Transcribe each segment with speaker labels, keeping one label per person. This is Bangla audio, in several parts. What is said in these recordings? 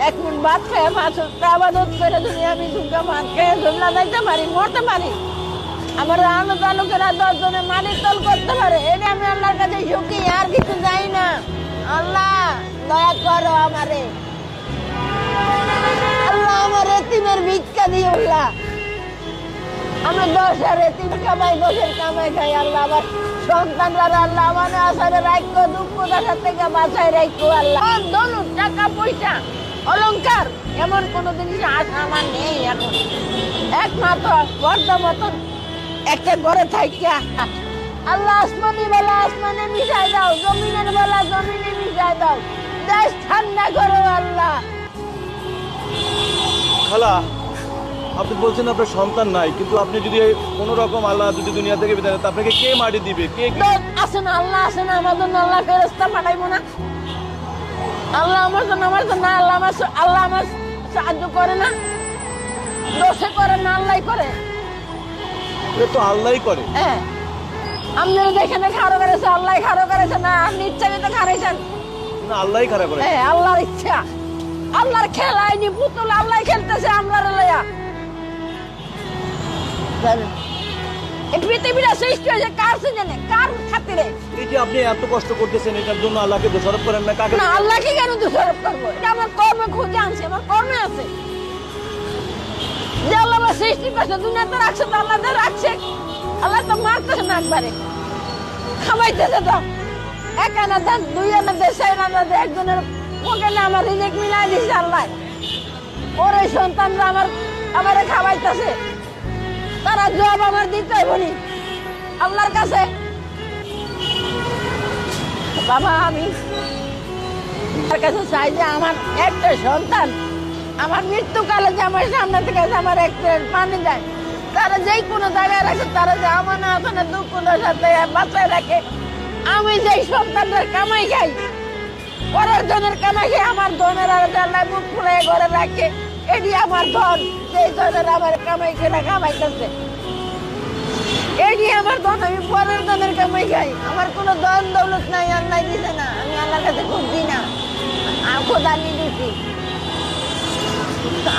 Speaker 1: এক মিনিট ভাত খেয়ে 5 ওয়াক্ত ইবাদত করে যদি আমি দুটো ভাত খেয়ে জুমলা যাইতে পারি, মরতে পারি, আমার আলো তালুকেরা 10 জনে মালিক তল করতে পারে, এটা আমি আল্লাহর কাছে সুখী, আর কিছু চাই না। আল্লাহ দয়া করো আমারে, আল্লাহ আমার এতিমের ভিক্ষা দিও। আল্লাহ আমি 10 আর এতিম কামাই, 10 কামাই খাই। আল্লাহ আমার সন্তানরা আল্লাহ মানে আসারে রাখো, দুঃখ দাসার থেকে বাঁচাই রাখো। আল্লাহ দৌলত, টাকা পয়সা, অলংকার, এমন কোন জিনিস আশা আমার নেই এখন। একমাত্র বর্দা মতন একটা ঘরে থাকিয়া আল্লাহ আসমানি বেলা আসমানে মিশাই দাও, জমিনের বেলা জমিনে মিশাই দাও, দেশ ঠান্ডা করো আল্লাহ।
Speaker 2: খালা, আপনি বলছেন আপনার সন্তান নাই, কিন্তু আপনি যদি কোনো রকম আল্লাহ যদি দুনিয়া থেকে বিদায় নেন, আপনাকে কে মাটি দিবে? কে
Speaker 1: আছে না? আল্লাহ আছে না? আমার জন্য আল্লাহ ফেরেশতা পাঠাইবো না? আল্লাহ আমার জন্য, আমার জন্য আল্লাহ আমার সাহায্য করে না? দোষে করে না, আল্লাহ করে।
Speaker 2: এটা তো আল্লাহই করে।
Speaker 1: হ্যাঁ, আপনারা দেখে দেখে আরো করেছে, আল্লাহ খারো করেছে না? আপনি ইচ্ছাকৃত খারাইছেন
Speaker 2: না, আল্লাহই খারাপ করে।
Speaker 1: হ্যাঁ, আল্লাহর ইচ্ছা, আল্লাহর খেলায়নি পুতুল, আল্লাহ খেলতেছে আমরা লইয়া। এই পৃথিবীটা সৃষ্টি হয়েছে কার জানে, কার খাতিরে?
Speaker 2: এই যে আপনি এত কষ্ট করতেছেন, এটার জন্য আল্লাহকে দোষারোপ করেন না। কাকে?
Speaker 1: না, আল্লাহকে কেন দোষারোপ করবো? এটা আমার কর্মে খুঁজে আনছে, আমার কর্মে আছে। যে আল্লাহ আমার সৃষ্টি করছে, দুনিয়াতে রাখছে, তো আল্লাহ রাখছে। আল্লাহ তো মারতেছে না একবারে, খামাইতেছে তো। 1 আনা দেন, 2 আনা দেন, 4 আনা দেন, একজনের ওখানে আমার রিজিক মিলাই দিচ্ছে আল্লাহ। ওর এই সন্তানরা আমারে খাওয়াইতেছে, তারা জবাব আমার দিতে বলি আল্লাহর কাছে। বাবা, আমি তার কাছে চাই যে আমার একটা সন্তান আমার মৃত্যুকালে যে আমার সামনে থেকে আমার একটা পানি দেয়, তারা যেই কোনো জায়গায় রাখে, তারা যে আমার না ওখানে দুঃখ সাথে বাঁচায় রাখে। আমি যেই সন্তানদের কামাই খাই, পরের জনের কামাই খাই, আমার ধনের আল্লাহ মুখ খুলে ঘরে রাখে, এটি আমার ধন। যেই ধনের আমার কামাই কেনা কামাইতেছে, এটি আমার ধন, আমি পরের ধনের কামাই খাই। আমার কোনো ধন দৌলত নাই, আল্লাহ দিছে না, আমি আল্লাহর কাছে খুঁজছি না, খোদা নিয়ে দিছি,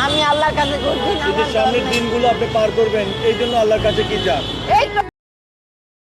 Speaker 1: আমি আল্লাহর কাছে খুঁজছি না।
Speaker 2: সামনের দিনগুলো আপনি পার করবেন, এই জন্য আল্লাহর কাছে কি চান?
Speaker 1: এই তো